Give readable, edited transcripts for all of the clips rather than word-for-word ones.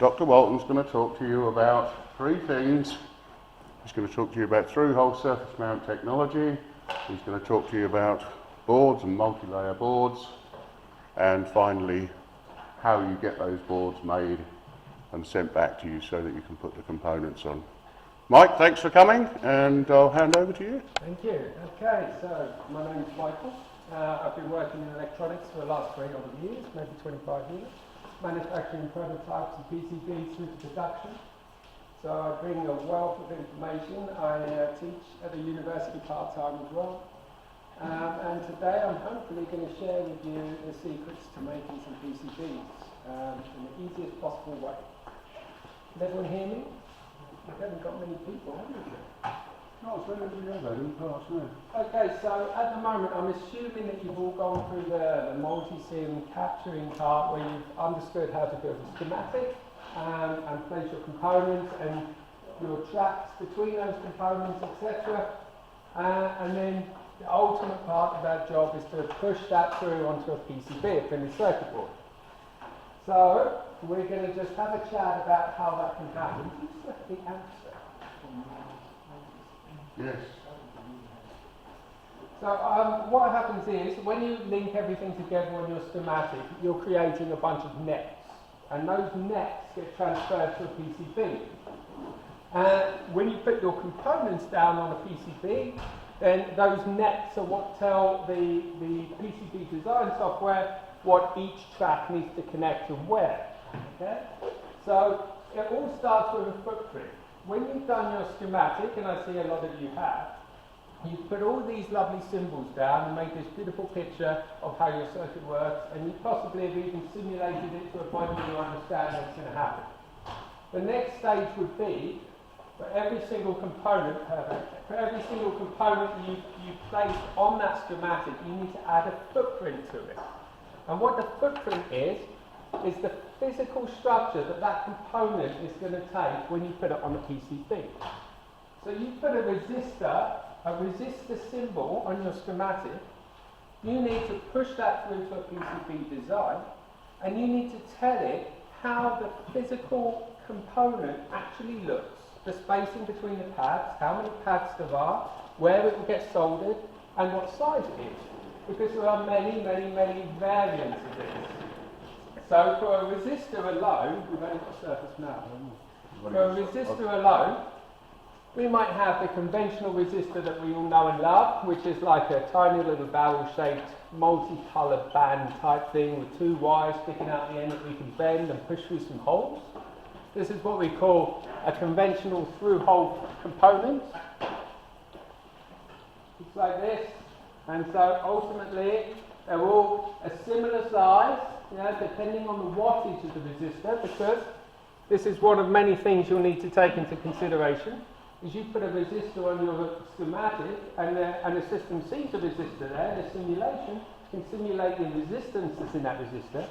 Dr. Walton's going to talk to you about three things. He's going to talk to you about through-hole surface mount technology. He's going to talk to you about boards and multi-layer boards. And finally, how you get those boards made and sent back to you so that you can put the components on. Mike, thanks for coming, and I'll hand over to you. Thank you. Okay, so my name's Michael. I've been working in electronics for the last 3 odd years, maybe 25 years, manufacturing prototypes and PCBs through to production. So I bring a wealth of information. I teach at the university part-time as well. And today I'm hopefully going to share with you the secrets to making some PCBs in the easiest possible way. Can everyone hear me? We haven't got many people, have we? No, it's relatively good. I didn't pass, no. Okay, so at the moment I'm assuming that you've all gone through the multi-sim capturing part where you've understood how to build a schematic and place your components and your tracks between those components, etc. And then the ultimate part of that job is to push that through onto a PCB, a printed circuit board. So we're going to just have a chat about how that can happen. Just look at the answer. Yes. So what happens is, when you link everything together on your schematic, you're creating a bunch of nets. And those nets get transferred to a PCB. And when you put your components down on a PCB, then those nets are what tell the PCB design software what each track needs to connect and where. Okay? So it all starts with a footprint. When you've done your schematic, and I see a lot of you have, you put all these lovely symbols down and made this beautiful picture of how your circuit works, and you possibly have even simulated it to a point where you understand what's going to happen. The next stage would be, for every single component you place on that schematic, you need to add a footprint to it. And what the footprint is the physical structure that component is going to take when you put it on a PCB. So you put a resistor symbol on your schematic, you need to push that through to a PCB design, and you need to tell it how the physical component actually looks, the spacing between the pads, how many pads there are, where it will get soldered, and what size it is. Because there are many, many, many variants of this. So for a resistor alone, we've only got surface mount. For a resistor alone, we might have the conventional resistor that we all know and love, which is like a tiny little barrel-shaped, multi-coloured band type thing with 2 wires sticking out the end that we can bend and push through some holes. This is what we call a conventional through-hole component. It's like this. And so ultimately, they're all a similar size, depending on the wattage of the resistor, because this is one of many things you'll need to take into consideration. Is you put a resistor on your schematic, and the system sees a resistor there, the simulation can simulate the resistance that's in that resistor,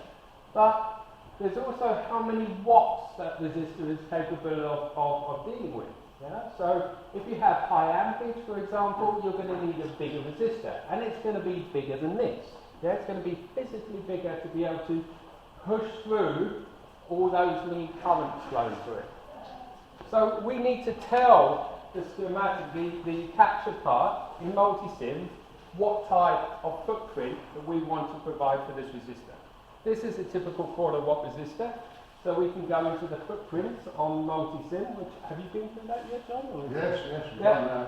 but there's also how many watts that resistor is capable of dealing with. Yeah? So if you have high amperage, for example, you're going to need a bigger resistor, and it's going to be bigger than this. Yeah? It's going to be physically bigger to be able to push through all those lead currents flowing through it. So we need to tell the schematic, the capture part in multi-sim, what type of footprint that we want to provide for this resistor. This is a typical 4 watt resistor. So we can go into the footprints on multi-sim, which, have you been through that yet, John? Yes.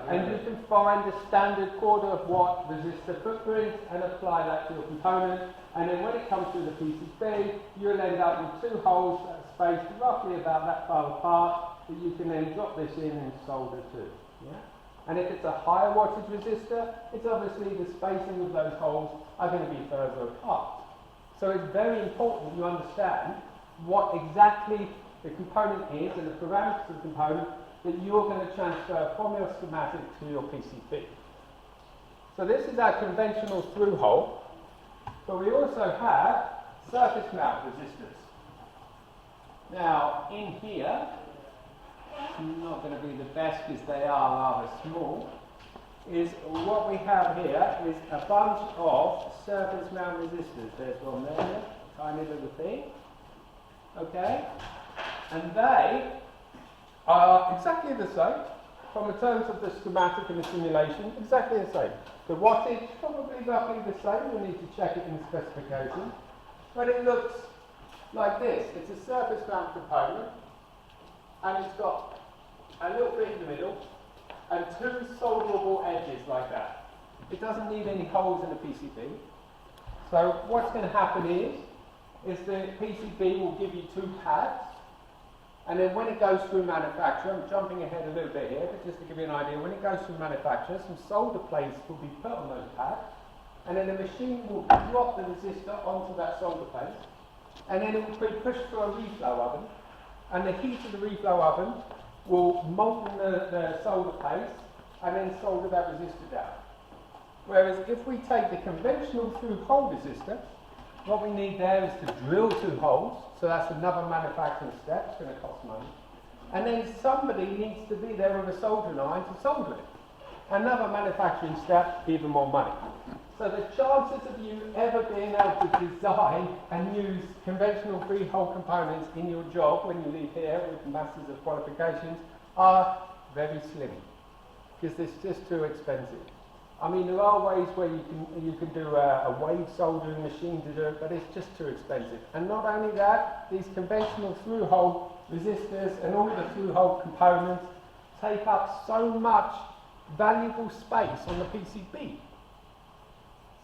And you can find the standard 1/4 watt resistor footprint and apply that to your component. And then when it comes through the PCB, you'll end up with 2 holes that are spaced roughly about that far apart that you can then drop this in and solder to. Yeah? And if it's a higher wattage resistor, it's obviously the spacing of those holes are going to be further apart. So it's very important you understand what exactly the component is and the parameters of the component that you're going to transfer from your schematic to your PCB. So this is our conventional through hole, but we also have surface mount resistors. Now in here, not going to be the best because they are rather small, is what we have here is a bunch of surface mount resistors. There's one there, tiny little thing. Okay? And they are exactly the same from the terms of the schematic and the simulation, exactly the same. The wattage, probably roughly the same, we'll need to check it in the specification. But it looks like this. It's a surface mount component, and it's got a little bit in the middle, and two solderable edges like that. It doesn't need any holes in the PCB. So what's going to happen is the PCB will give you two pads, and then when it goes through manufacture, I'm jumping ahead a little bit here, but just to give you an idea, when it goes through manufacture, some solder plates will be put on those pads, and then the machine will drop the resistor onto that solder plate, and then it will be pushed through a reflow oven, and the heat of the reflow oven will molten the solder paste and then solder that resistor down. Whereas if we take the conventional through-hole resistor, what we need there is to drill two holes, so that's another manufacturing step, it's going to cost money. And then somebody needs to be there with a soldering iron to solder it. Another manufacturing step, even more money. So the chances of you ever being able to design and use conventional three-hole components in your job when you leave here with masses of qualifications are very slim, because it's just too expensive. I mean, there are ways where you can do a wave soldering machine to do it, but it's just too expensive. And not only that, these conventional through-hole resistors and all the through-hole components take up so much valuable space on the PCB.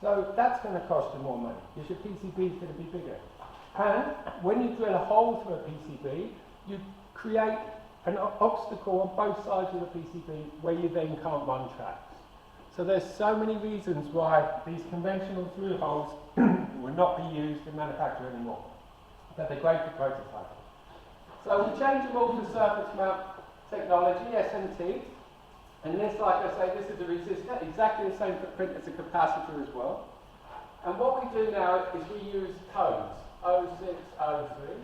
So that's going to cost you more money, because your PCB is going to be bigger. And when you drill a hole through a PCB, you create an obstacle on both sides of the PCB where you then can't run tracks. So there's so many reasons why these conventional through holes will not be used in manufacture anymore. But they're great for prototyping. So we change them all to surface mount technology, SMT. And this, like I say, this is a resistor, exactly the same footprint as a capacitor as well. And what we do now is we use codes, 0603,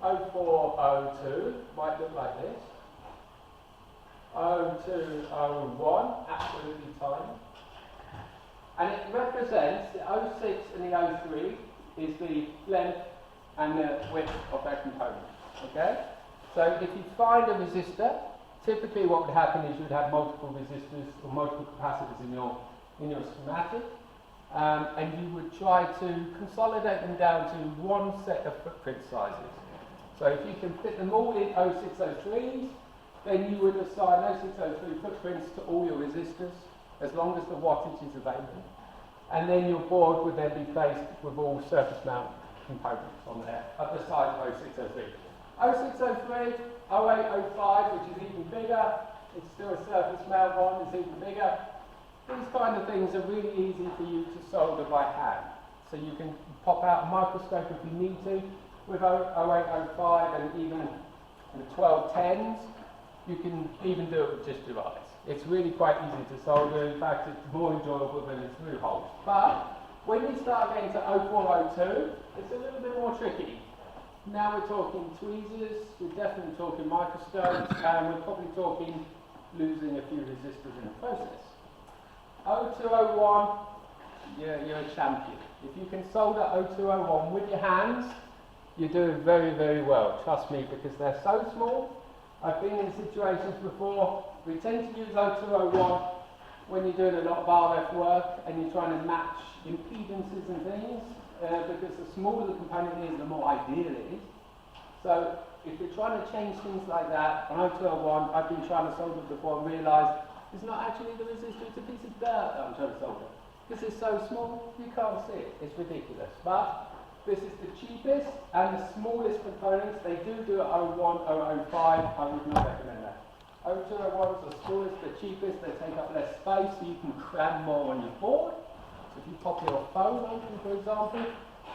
0402, might look like this. 0201, absolutely tiny. And it represents the 06 and the 03 is the length and the width of that component. Okay? So if you find a resistor, typically what would happen is you would have multiple resistors or multiple capacitors in your schematic, and you would try to consolidate them down to one set of footprint sizes. So if you can fit them all in 0603s, then you would assign 0603 footprints to all your resistors, as long as the wattage is available. And then your board would then be placed with all surface mount components on there, at the size of 0603. 0603, 0805, which is even bigger, it's still a surface mount one, it's even bigger. These kind of things are really easy for you to solder by hand. So you can pop out a microscope if you need to, with 0805 and even the 1210s. You can even do it with just your eyes. It's really quite easy to solder. In fact, it's more enjoyable than the through holes. But when you start getting to 0402, it's a little bit more tricky. Now we're talking tweezers, we're definitely talking microscopes, and we're probably talking losing a few resistors in the process. 0201, you're a champion. If you can solder 0201 with your hands, you're doing very, very well. Trust me, because they're so small. I've been in situations before, we tend to use 0201 when you're doing a lot of RF work and you're trying to match impedances and things, because the smaller the component is, the more ideal it is. So if you're trying to change things like that, on 0201, I've been trying to solder before and realised it's not actually the resistor, it's a piece of dirt that I'm trying to solder. This is so small, you can't see it, it's ridiculous. But this is the cheapest and the smallest components. They do it 01 or 05. I would not recommend that. 0201 is the smallest, the cheapest. They take up less space, so you can cram more on your board. So if you pop your phone open, for example,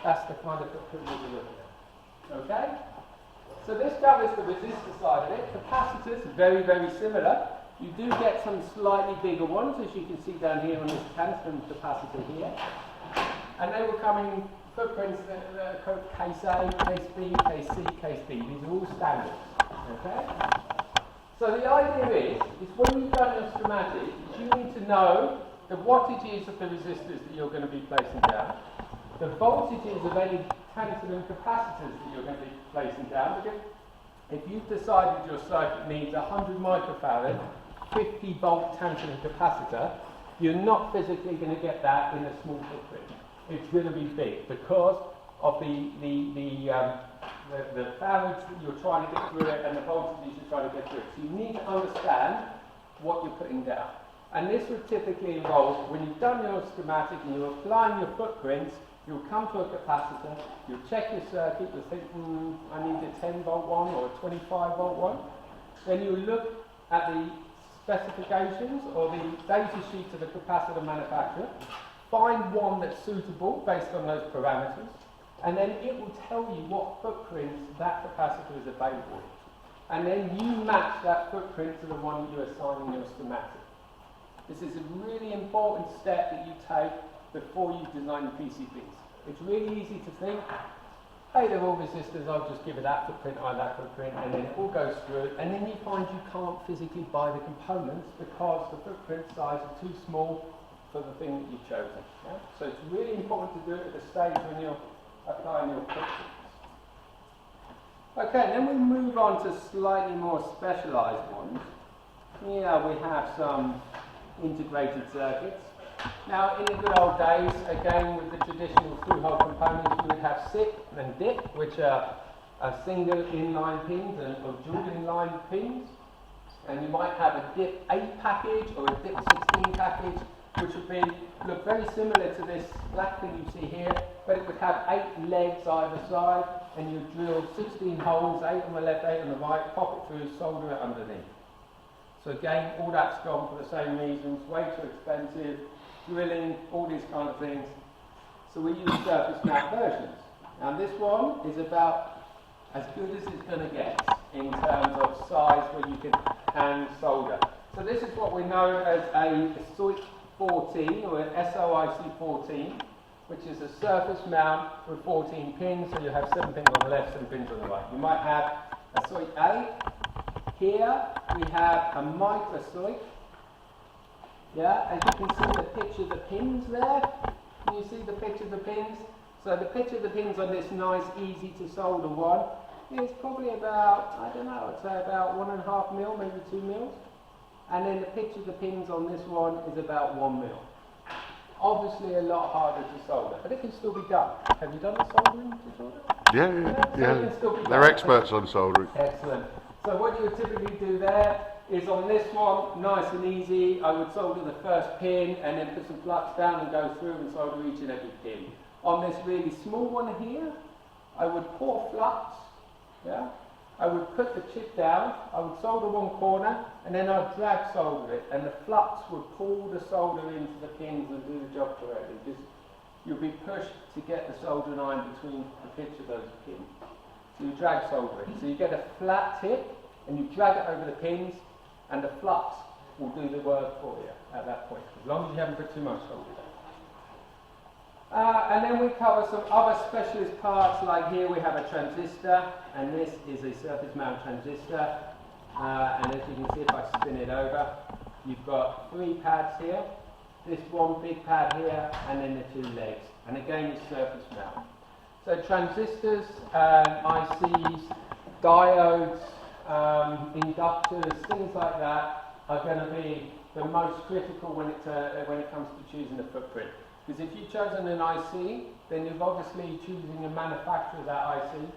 that's the kind of footprint we'll be looking at. Okay? So this covers the resistor side of it. Capacitors, very, very similar. You do get some slightly bigger ones, as you can see down here on this tungsten capacitor here. And they will come in footprints that are called case A, case B, case C, case D. These are all standards. Okay? So the idea is when you've done your schematic, you need to know the wattages of the resistors that you're going to be placing down, the voltages of any tantalum capacitors that you're going to be placing down, because If you've decided your circuit needs 100 microfarad, 50 volt tantalum capacitor, you're not physically going to get that in a small footprint. It's going to be big because of the farads that you're trying to get through it and the voltages you're trying to get through it. So you need to understand what you're putting down. And this would typically involve, when you've done your schematic and you're applying your footprints, you'll come to a capacitor, you'll check your circuit, you'll think, I need a 10 volt one or a 25 volt one. Then you look at the specifications or the data sheet of the capacitor manufacturer, find one that's suitable based on those parameters, and then it will tell you what footprints that capacitor is available in. And then you match that footprint to the one you're assigning your schematic. This is a really important step that you take before you design your PCBs. It's really easy to think, hey, they're all resistors, I'll just give it that footprint, that footprint, and then it all goes through, and then you find you can't physically buy the components because the footprint size are too small for the thing that you've chosen. Yeah? So it's really important to do it at the stage when you're applying your footprints. Okay, then we move on to slightly more specialised ones. Here we have some integrated circuits. Now, in the good old days, again with the traditional through-hole components, you would have SIP and DIP, which are single inline pins or dual inline pins. And you might have a DIP 8 package or a DIP 16 package, which would look very similar to this black thing you see here, but it would have 8 legs either side, and you drill 16 holes, 8 on the left, 8 on the right, pop it through, solder it underneath. So again, all that's gone for the same reasons, way too expensive, drilling, all these kind of things. So we use surface mount versions. Now this one is about as good as it's going to get in terms of size where you can hand solder. So this is what we know as a SOIC 14 or an SOIC 14, which is a surface mount with 14 pins, so you have 7 pins on the left, 7 pins on the right. You might have a SOIC 8. Here we have a micro SOIC. Yeah, and you can see the picture of the pins there. Can you see the picture of the pins? So the picture of the pins on this nice, easy to solder one is probably about, I don't know, I'd say about 1.5 mil, maybe 2 mils. And then the picture of the pins on this one is about 1 mil. Obviously a lot harder to solder, but it can still be done. Have you done the soldering tutorial? Yeah. They're experts on soldering. Excellent. So what you would typically do there is on this one, nice and easy, I would solder the first pin and then put some flux down and go through and solder each and every pin. On this really small one here, I would pour flux, yeah? I would put the chip down, I would solder one corner, and then I'd drag solder it, and the flux would pull the solder into the pins and do the job correctly. Just, you'll be pushed to get the soldering iron between the pitch of those pins. So you drag solder it. So you get a flat tip, and you drag it over the pins, and the flux will do the work for you at that point, as long as you haven't put too much solder down. And then we cover some other specialist parts, like here we have a transistor, and this is a surface mount transistor. And as you can see, if I spin it over, you've got 3 pads here, this one big pad here, and then the 2 legs. And again, it's surface mount. So transistors, ICs, diodes, inductors, things like that are going to be the most critical when it comes to choosing a footprint. Because if you've chosen an IC, then you're obviously choosing a manufacturer of that IC.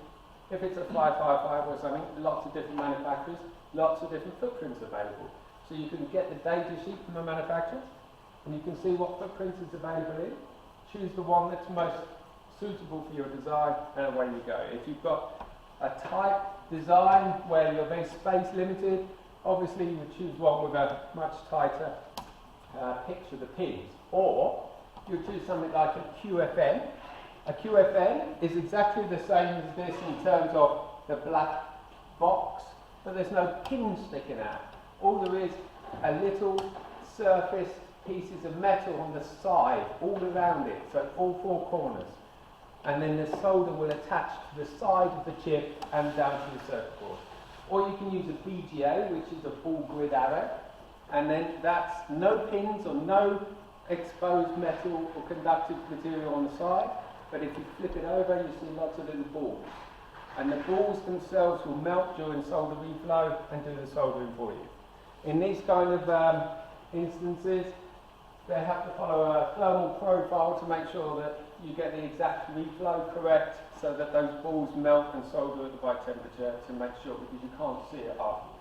If it's a 555 or something, lots of different manufacturers, lots of different footprints available. So you can get the data sheet from the manufacturer, and you can see what footprint is available in. Choose the one that's most suitable for your design, and away you go. If you've got a tight design where you're very space limited, obviously you would choose one with a much tighter picture of the pins. Or you choose something like a QFN. A QFN is exactly the same as this in terms of the black box, but there's no pin sticking out. All there is a little surface pieces of metal on the side, all around it, so all 4 corners. And then the solder will attach to the side of the chip and down to the circuit board. Or you can use a BGA, which is a ball grid arrow, and then that's no pins or no exposed metal or conductive material on the side, but if you flip it over, you see lots of little balls. and the balls themselves will melt during solder reflow and do the soldering for you. In these kind of instances, they have to follow a thermal profile to make sure that you get the exact reflow correct, so that those balls melt and solder at the right temperature to make sure, because you can't see it afterwards.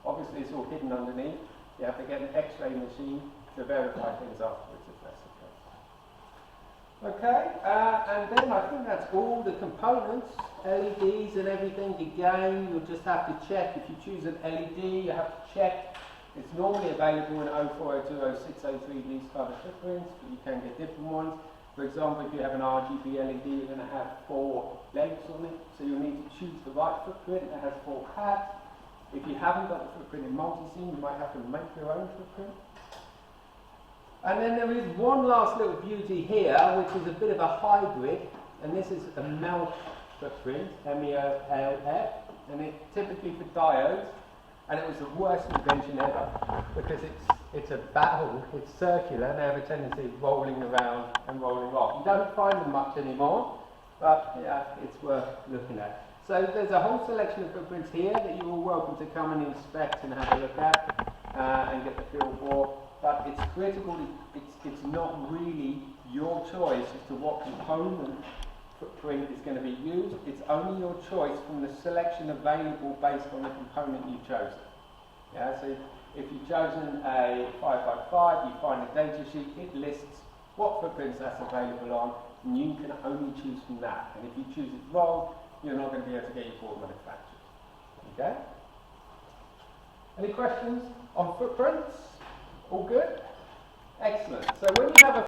Obviously it's all hidden underneath. You have to get an X-ray machine to verify things afterwards if that's the case. Okay, and then I think that's all the components, LEDs and everything. Again, you'll just have to check. If you choose an LED, you have to check. It's normally available in 0402, 0603, these kind of footprints, but you can get different ones. For example, if you have an RGB LED, you're going to have 4 legs on it, so you'll need to choose the right footprint that has 4 pads. If you haven't got the footprint in multi-scene, you might have to make your own footprint. And then there is one last little beauty here, which is a bit of a hybrid, and this is a MELF footprint, MELF, and it's typically for diodes, and it was the worst invention ever, because it's a barrel, it's circular, and they have a tendency of rolling around and rolling off. You don't find them much anymore, but yeah, it's worth looking at. So there's a whole selection of footprints here that you're all welcome to come and inspect and have a look at and get the feel for. But it's critical, it's not really your choice as to what component footprint is going to be used. It's only your choice from the selection available based on the component you've chosen. Yeah, so if you've chosen a 5x5, you find a data sheet, it lists what footprints that's available on, and you can only choose from that. And if you choose it wrong, you're not going to be able to get your board manufactured. Okay? Any questions on footprints? All good? Excellent. So when you have a